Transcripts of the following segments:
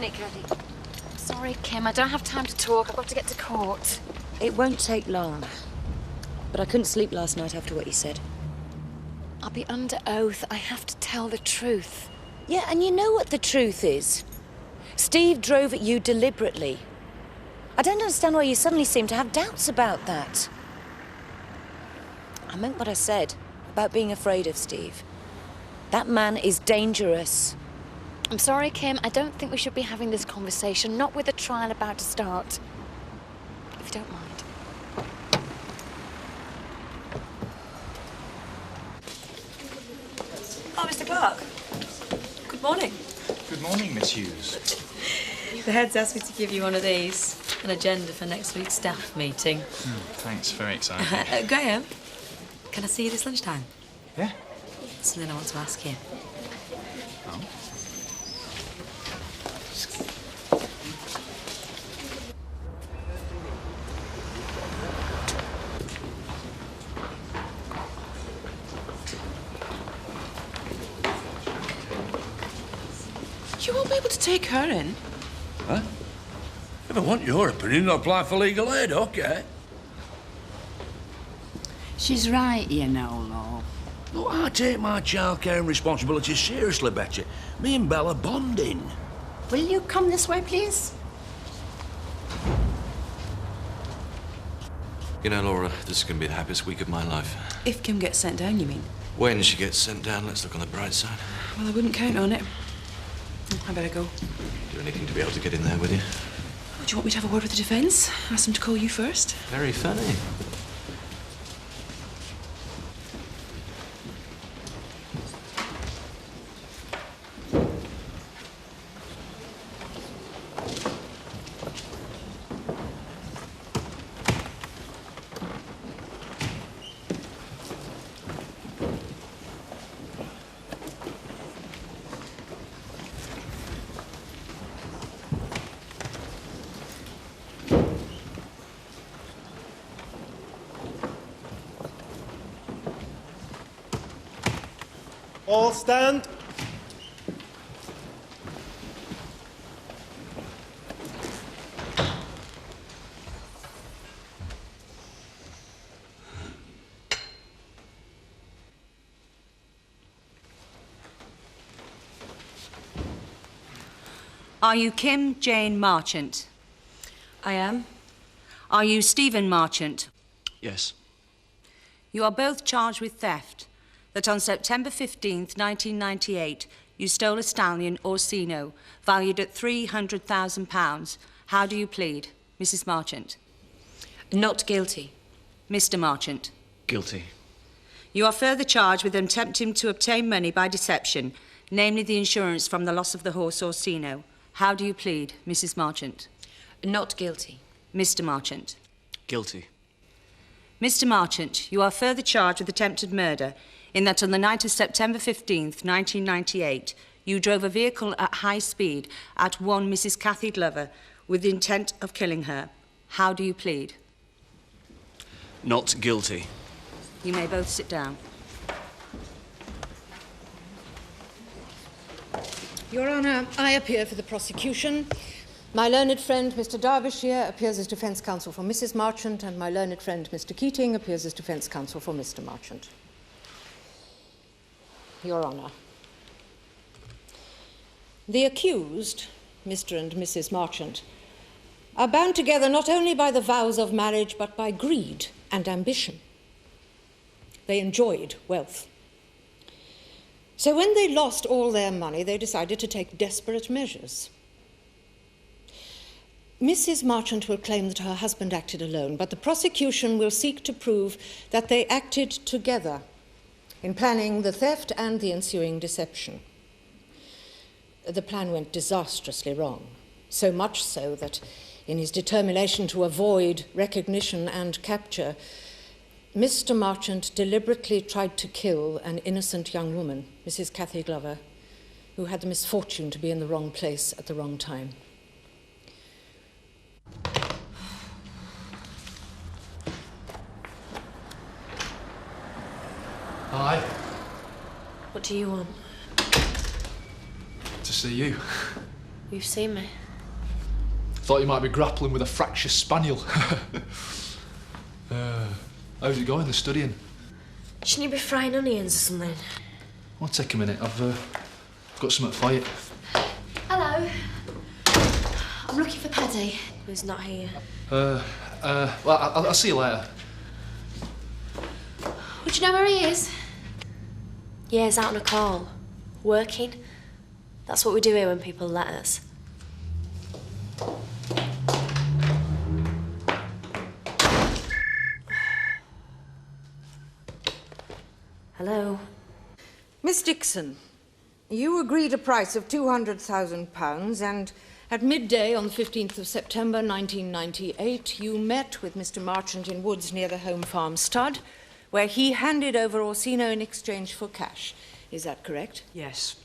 minute, Kathy. Sorry, Kim, I don't have time to talk. I've got to get to court. It won't take long. But I couldn't sleep last night after what you said. I'll be under oath. I have to tell the truth. Yeah, and you know what the truth is. Steve drove at you deliberately. I don't understand why you suddenly seem to have doubts about that. I meant what I said about being afraid of Steve. That man is dangerous. I'm sorry, Kim. I don't think we should be having this conversation, not with the trial about to start. If you don't mind. Oh, Mr. Clark. Good morning. Good morning, Miss Hughes. The head's asked me to give you one of these, an agenda for next week's staff meeting. Thanks, very exciting. Graham, can I see you this lunchtime? Yeah? Something I want to ask you. Oh? You won't be able to take her in. Huh? If I want your opinion, I'll apply for legal aid, OK? She's right, you know, Law. Look, I take my childcare and responsibilities seriously, Betty. Me and Belle are bonding. Will you come this way, please? You know, Laura, this is going to be the happiest week of my life. If Kim gets sent down, you mean? When she gets sent down, let's look on the bright side. Well, I wouldn't count on it. I better go. Do anything to be able to get in there with you. Oh, do you want me to have a word with the defence? Ask them to call you first? Very funny. All stand. Are you Kim Jane Marchant? I am. Are you Stephen Marchant? Yes. You are both charged with theft. That on September 15th, 1998, you stole a stallion Orsino, valued at £300,000. How do you plead, Mrs. Marchant? Not guilty. Mr. Marchant? Guilty. You are further charged with attempting to obtain money by deception, namely the insurance from the loss of the horse Orsino. How do you plead, Mrs. Marchant? Not guilty. Mr. Marchant? Guilty. Mr. Marchant, you are further charged with attempted murder in that on the night of September 15th, 1998, you drove a vehicle at high speed at one Mrs. Kathy Glover with the intent of killing her. How do you plead? Not guilty. You may both sit down. Your Honour, I appear for the prosecution. My learned friend, Mr. Derbyshire, appears as defence counsel for Mrs. Marchant, and my learned friend, Mr. Keating, appears as defence counsel for Mr. Marchant. Your Honour, the accused, Mr. and Mrs. Marchant, are bound together not only by the vows of marriage, but by greed and ambition. They enjoyed wealth. So when they lost all their money, they decided to take desperate measures. Mrs. Marchant will claim that her husband acted alone, but the prosecution will seek to prove that they acted together in planning the theft and the ensuing deception. The plan went disastrously wrong, so much so that in his determination to avoid recognition and capture, Mr. Marchant deliberately tried to kill an innocent young woman, Mrs. Kathy Glover, who had the misfortune to be in the wrong place at the wrong time. Hi. What do you want? To see you. You've seen me. Thought you might be grappling with a fractious spaniel. How's it going, the studying? Shouldn't you be frying onions or something? I'll take a minute. I've got something for you. Hello. I'm looking for Paddy. He's not here. Well, I'll see you later. Would you know where he is? Yeah, he's out on a call. Working. That's what we do here when people let us. Hello. Miss Dixon, you agreed a price of £200,000 and at midday on the 15th of September 1998 you met with Mr. Marchant in woods near the home farm stud where he handed over Orsino in exchange for cash. Is that correct? Yes.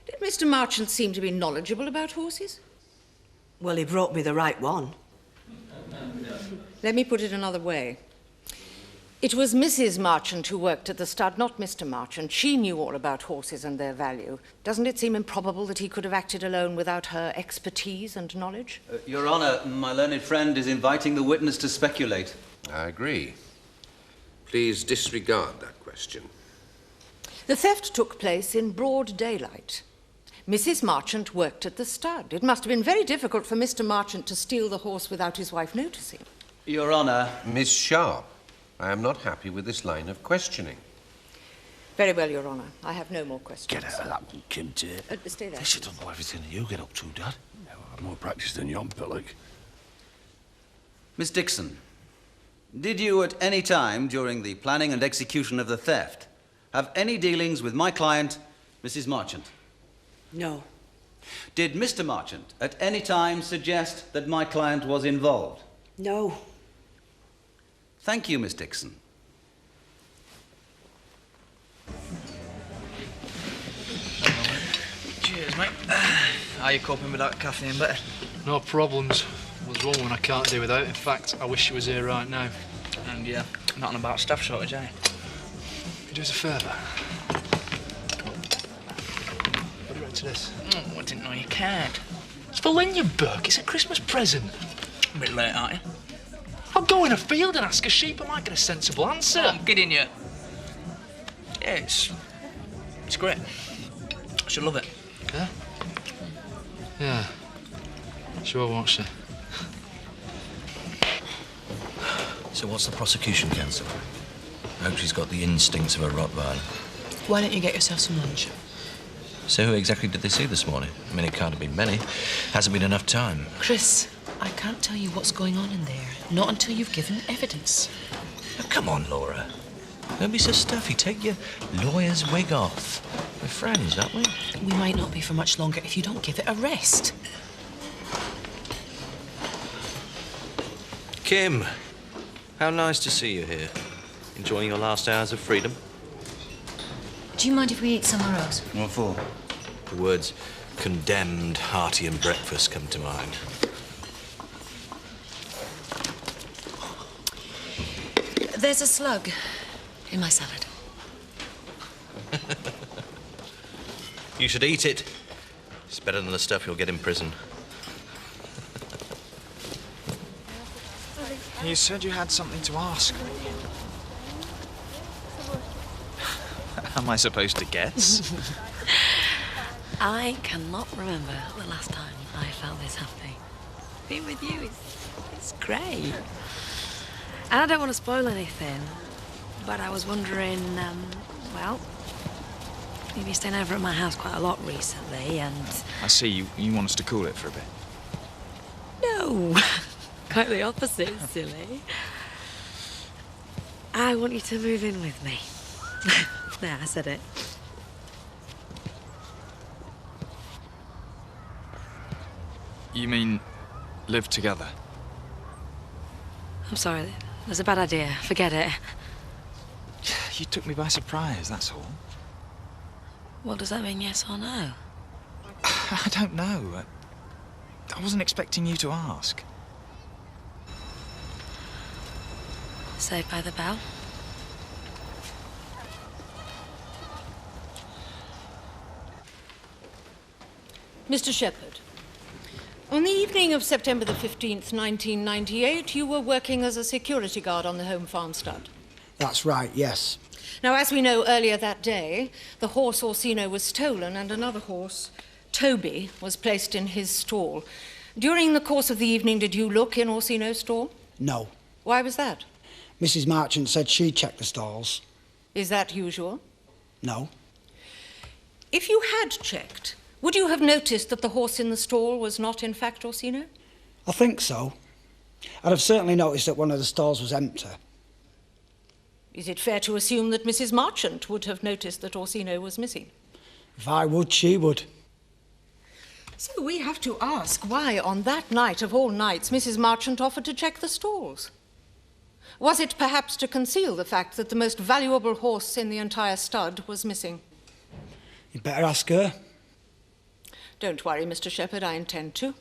Did Mr. Marchant seem to be knowledgeable about horses? Well, he brought me the right one. Let me put it another way. It was Mrs. Marchant who worked at the stud, not Mr. Marchant. She knew all about horses and their value. Doesn't it seem improbable that he could have acted alone without her expertise and knowledge? Your Honour, my learned friend is inviting the witness to speculate. I agree. Please disregard that question. The theft took place in broad daylight. Mrs. Marchant worked at the stud. It must have been very difficult for Mr. Marchant to steal the horse without his wife noticing. Your Honour... Miss Sharp, I am not happy with this line of questioning. Very well, Your Honour. I have no more questions. Get out of that one, Kim, dear. Stay there. They should know everything you get up to, Dad. I've more practice than you, Pillock. Miss Dixon, did you at any time during the planning and execution of the theft have any dealings with my client, Mrs. Marchant? No. Did Mr. Marchant at any time suggest that my client was involved? No. Thank you, Miss Dixon. Cheers, mate. How are you coping without caffeine and butter? No problems. There's one I can't do without. In fact, I wish she was here right now. And yeah, nothing about staff shortage, eh? Could you do us a favour? What do you reckon to this? Oh, I didn't know you cared. It's for Lenya Burke. It's a Christmas present. A bit late, aren't you? I'll go in a field and ask a sheep. I might get a sensible answer. I'm kidding you. Yeah, it's great. She'll love it. Yeah? Yeah. Sure, won't she? So what's the prosecution counsel? I hope she's got the instincts of a Rottweiler. Why don't you get yourself some lunch? So who exactly did they see this morning? I mean, it can't have been many. Hasn't been enough time. Chris, I can't tell you what's going on in there. Not until you've given evidence. Oh, come on, Laura. Don't be so stuffy. Take your lawyer's wig off. We're friends, aren't we? We might not be for much longer if you don't give it a rest. Kim, how nice to see you here. Enjoying your last hours of freedom? Do you mind if we eat somewhere else? What for? The words condemned, hearty and breakfast come to mind. There's a slug in my salad. You should eat it. It's better than the stuff you'll get in prison. You said you had something to ask. Am I supposed to guess? I cannot remember the last time I felt this happy. Being with you it's great. And I don't want to spoil anything, but I was wondering, well, you've been staying over at my house quite a lot recently, and... I see you want us to cool it for a bit. No, quite the opposite, silly. I want you to move in with me. There, I said it. You mean live together? I'm sorry, it was a bad idea. Forget it. You took me by surprise, that's all. What does that mean, yes or no? I don't know. I wasn't expecting you to ask. Saved by the bell? Mr. Shepherd, on the evening of September the 15th, 1998, you were working as a security guard on the home farm stud. That's right, yes. Now, as we know, earlier that day, the horse Orsino was stolen and another horse, Toby, was placed in his stall. During the course of the evening, did you look in Orsino's stall? No. Why was that? Mrs. Marchant said she checked the stalls. Is that usual? No. If you had checked, would you have noticed that the horse in the stall was not in fact Orsino? I think so. I'd have certainly noticed that one of the stalls was empty. Is it fair to assume that Mrs. Marchant would have noticed that Orsino was missing? If I would, she would. So we have to ask why, on that night of all nights, Mrs. Marchant offered to check the stalls. Was it perhaps to conceal the fact that the most valuable horse in the entire stud was missing? You'd better ask her. Don't worry, Mr. Shepherd, I intend to.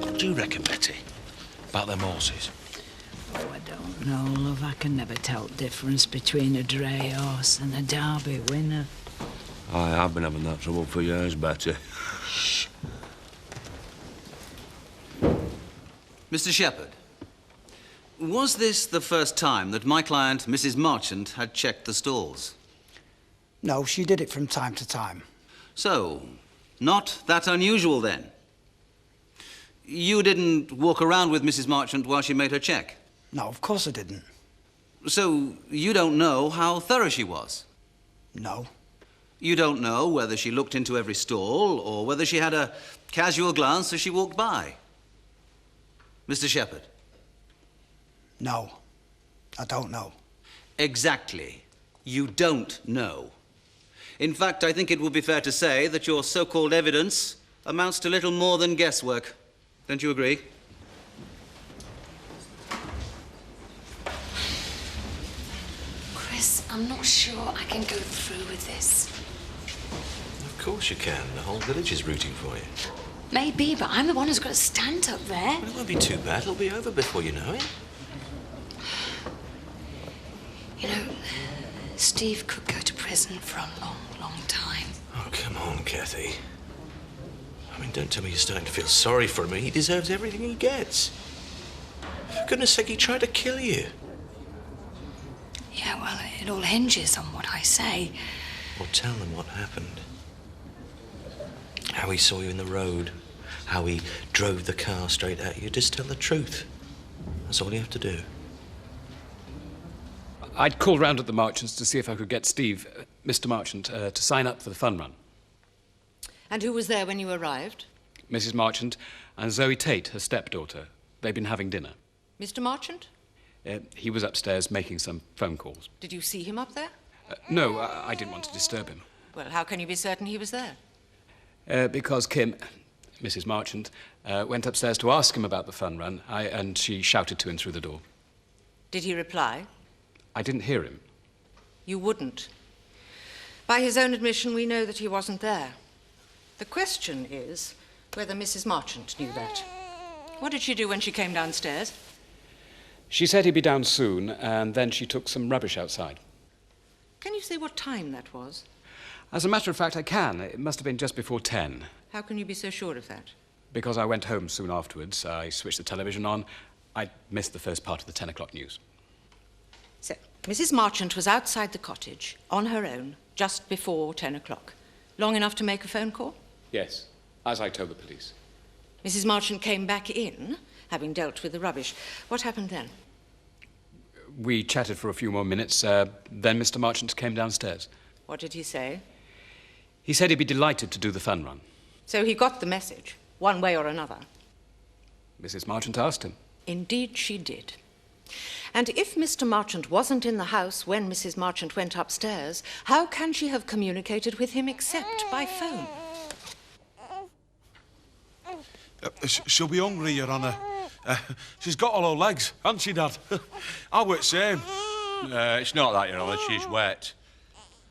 What do you reckon, Betty, about them horses? Oh, I don't know, love. I can never tell the difference between a dray horse and a Derby winner. I've been having that trouble for years, Betty. Shh. Mr. Shepherd, was this the first time that my client, Mrs. Marchant, had checked the stalls? No, she did it from time to time. So, not that unusual then? You didn't walk around with Mrs. Marchant while she made her check? No, of course I didn't. So, you don't know how thorough she was? No. You don't know whether she looked into every stall or whether she had a casual glance as she walked by? Mr. Shepherd? No, I don't know. Exactly. You don't know. In fact, I think it would be fair to say that your so-called evidence amounts to little more than guesswork. Don't you agree? Chris, I'm not sure I can go through with this. Of course you can. The whole village is rooting for you. Maybe, but I'm the one who's got to stand up there. Well, it won't be too bad. It'll be over before you know it. You know, Steve could go to prison for a long, long time. Oh, come on, Kathy. I mean, don't tell me you're starting to feel sorry for him. He deserves everything he gets. For goodness sake, he tried to kill you. Yeah, well, it all hinges on what I say. Well, tell them what happened. How he saw you in the road. How he drove the car straight at you. Just tell the truth. That's all you have to do. I'd called round at the Marchants to see if I could get Steve, Mr. Marchant, to sign up for the fun run. And who was there when you arrived? Mrs. Marchant and Zoe Tate, her stepdaughter. They'd been having dinner. Mr. Marchant? He was upstairs making some phone calls. Did you see him up there? No, I didn't want to disturb him. Well, how can you be certain he was there? Because Kim, Mrs. Marchant, went upstairs to ask him about the fun run, and she shouted to him through the door. Did he reply? I didn't hear him. You wouldn't. By his own admission, we know that he wasn't there. The question is whether Mrs. Marchant knew that. What did she do when she came downstairs? She said he'd be down soon, and then she took some rubbish outside. Can you say what time that was? As a matter of fact, I can. It must have been just before 10. How can you be so sure of that? Because I went home soon afterwards. I switched the television on. I missed the first part of the 10 o'clock news. So, Mrs. Marchant was outside the cottage, on her own, just before 10 o'clock. Long enough to make a phone call? Yes, as I told the police. Mrs. Marchant came back in, having dealt with the rubbish. What happened then? We chatted for a few more minutes. Then Mr. Marchant came downstairs. What did he say? He said he'd be delighted to do the fun run. So he got the message, one way or another. Mrs. Marchant asked him. Indeed she did. And if Mr. Marchant wasn't in the house when Mrs. Marchant went upstairs, how can she have communicated with him except by phone? She'll be hungry, Your Honour. She's got all her legs, hasn't she, Dad? I work same. It's not that, Your Honour. She's wet.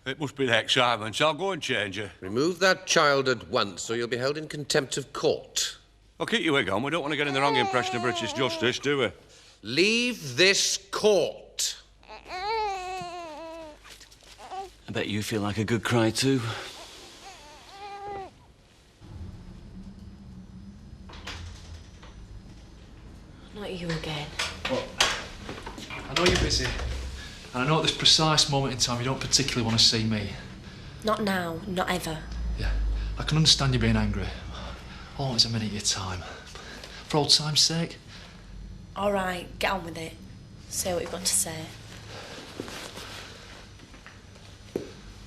It must be the excitement. I'll go and change her. Remove that child at once, or you'll be held in contempt of court. I'll keep your wig on. We don't want to get in the wrong impression of British justice, do we? Leave this court. I bet you feel like a good cry too. Not you again. Well, I know you're busy, and I know at this precise moment in time you don't particularly want to see me. Not now, not ever. Yeah, I can understand you being angry. All is a minute of your time. For old time's sake. All right, get on with it. Say what you've got to say.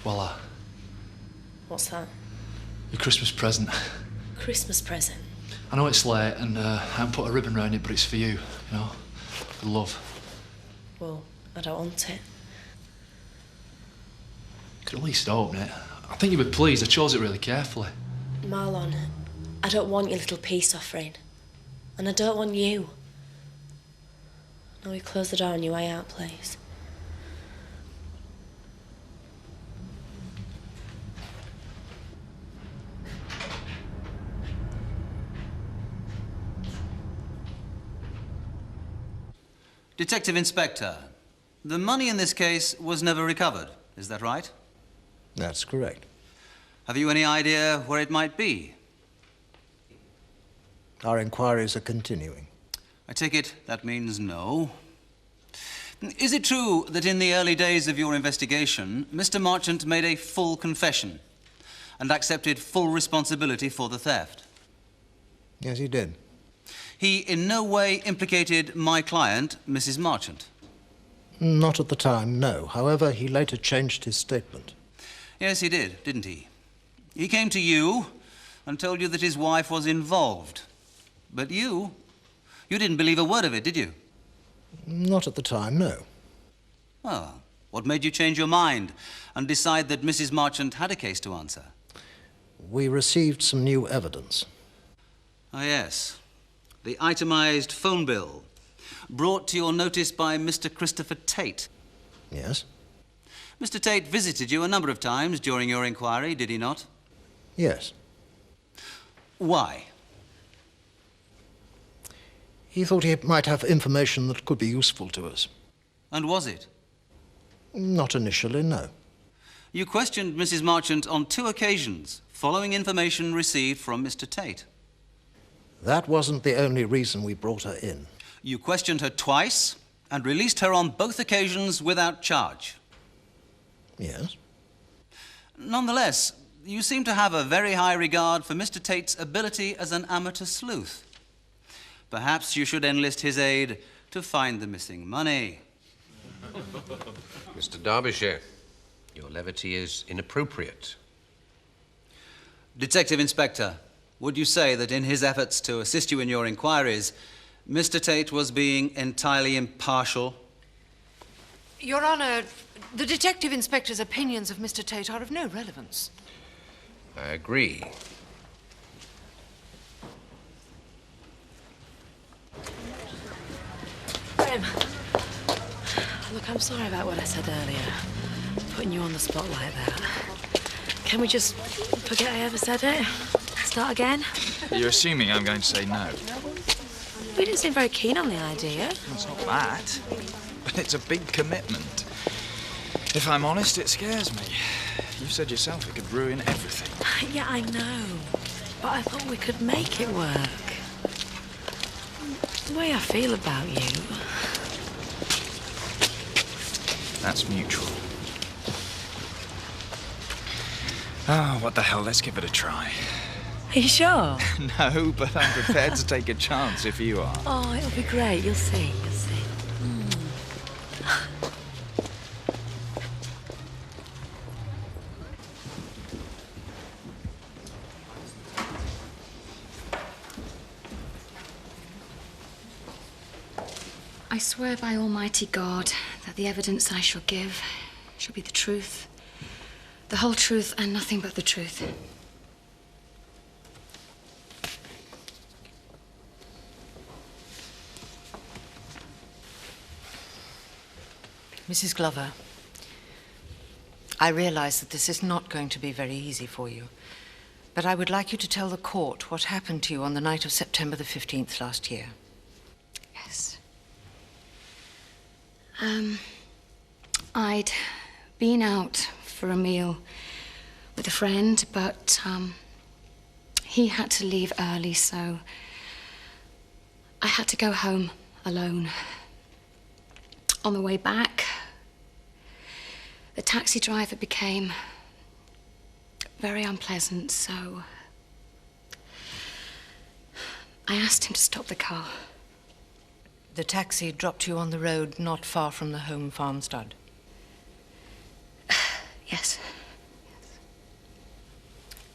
Voila. What's that? Your Christmas present. Christmas present. I know it's late and I haven't put a ribbon round it, but it's for you, you know, for love. Well, I don't want it. You could at least open it. I think you'd be pleased. I chose it really carefully. Marlon, I don't want your little peace offering. And I don't want you. Now we close the door on your way out, please. Detective Inspector, the money in this case was never recovered, is that right? That's correct. Have you any idea where it might be? Our inquiries are continuing. I take it that means no. Is it true that in the early days of your investigation, Mr. Marchant made a full confession and accepted full responsibility for the theft? Yes, he did. He in no way implicated my client, Mrs. Marchant? Not at the time, no. However, he later changed his statement. Yes, he did, didn't he? He came to you and told you that his wife was involved. But you didn't believe a word of it, did you? Not at the time, no. Well, what made you change your mind and decide that Mrs. Marchant had a case to answer? We received some new evidence. Ah, yes. The itemized phone bill brought to your notice by Mr. Christopher Tate. Yes? Mr. Tate visited you a number of times during your inquiry, did he not? Yes. Why? He thought he might have information that could be useful to us. And was it? Not initially, no. You questioned Mrs. Marchant on 2 occasions, following information received from Mr. Tate. That wasn't the only reason we brought her in. You questioned her twice and released her on both occasions without charge. Yes. Nonetheless, you seem to have a very high regard for Mr. Tate's ability as an amateur sleuth. Perhaps you should enlist his aid to find the missing money. Mr. Derbyshire, your levity is inappropriate. Detective Inspector, would you say that in his efforts to assist you in your inquiries, Mr. Tate was being entirely impartial? Your Honour, the Detective Inspector's opinions of Mr. Tate are of no relevance. I agree. Graham, look, I'm sorry about what I said earlier. Putting you on the spot like that. Can we just forget I ever said it? Start again? You're assuming I'm going to say no. We didn't seem very keen on the idea. It's not that, but it's a big commitment. If I'm honest, it scares me. You said yourself it could ruin everything. Yeah, I know. But I thought we could make it work. The way I feel about you. That's mutual. Oh, what the hell, let's give it a try. Are you sure? No, but I'm prepared to take a chance if you are. Oh, it'll be great. You'll see. You'll see. I swear by Almighty God that the evidence I shall give shall be the truth, the whole truth, and nothing but the truth. Mrs. Glover, I realise that this is not going to be very easy for you, but I would like you to tell the court what happened to you on the night of September the 15th last year. Yes. I'd been out for a meal with a friend, but he had to leave early, so I had to go home alone. On the way back, the taxi driver became very unpleasant, so I asked him to stop the car. The taxi dropped you on the road not far from the home farm stud. Yes.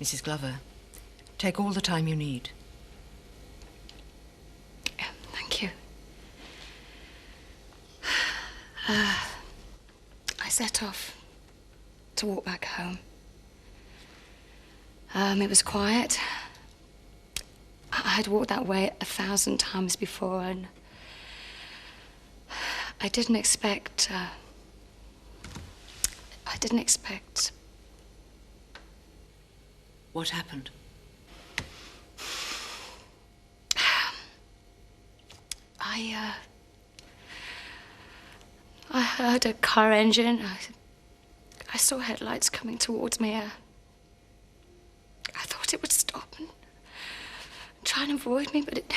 Mrs. Glover, take all the time you need. Thank you. I set off to walk back home. It was quiet. I'd walked that way 1,000 times before, and I didn't expect. What happened? I heard a car engine. I saw headlights coming towards me. I thought it would stop and try and avoid me, but it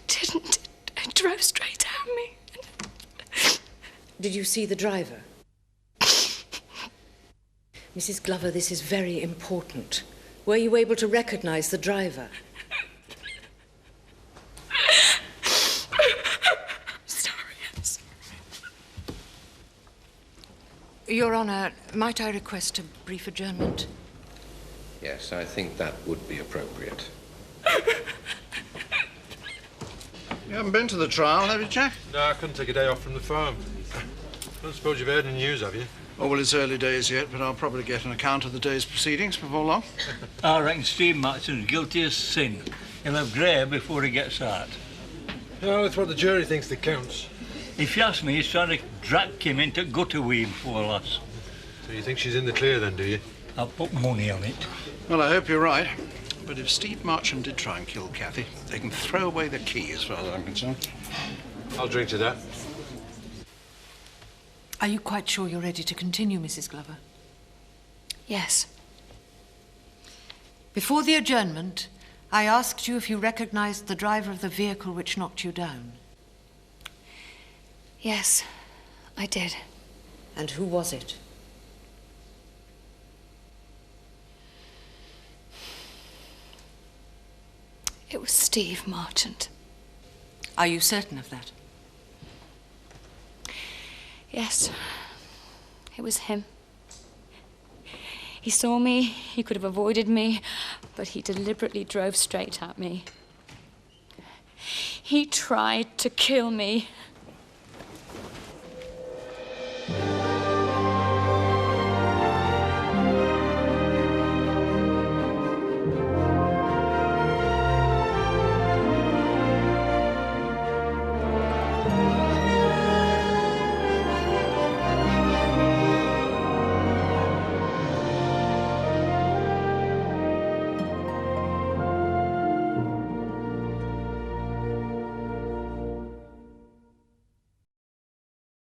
didn't. It drove straight at me. Did you see the driver? Mrs. Glover, this is very important. Were you able to recognize the driver? I'm sorry. Your Honour, might I request a brief adjournment? Yes, I think that would be appropriate. You haven't been to the trial, have you, Jack? No, I couldn't take a day off from the farm. I don't suppose you've heard any news, have you? Oh, well, it's early days yet, but I'll probably get an account of the day's proceedings before long. I reckon Steve Martin's guilty as sin. He'll have grey before he gets out. No, it's what the jury thinks that counts. If you ask me, he's trying to drag Kim into gutter with him, poor lass. So you think she's in the clear then, do you? I'll put money on it. Well, I hope you're right. But if Steve Marchant did try and kill Kathy, they can throw away the key as far as I'm concerned. I'll drink to that. Are you quite sure you're ready to continue, Mrs. Glover? Yes. Before the adjournment, I asked you if you recognized the driver of the vehicle which knocked you down. Yes, I did. And who was it? It was Steve Marchant. Are you certain of that? Yes, it was him. He saw me, he could have avoided me, but he deliberately drove straight at me. He tried to kill me,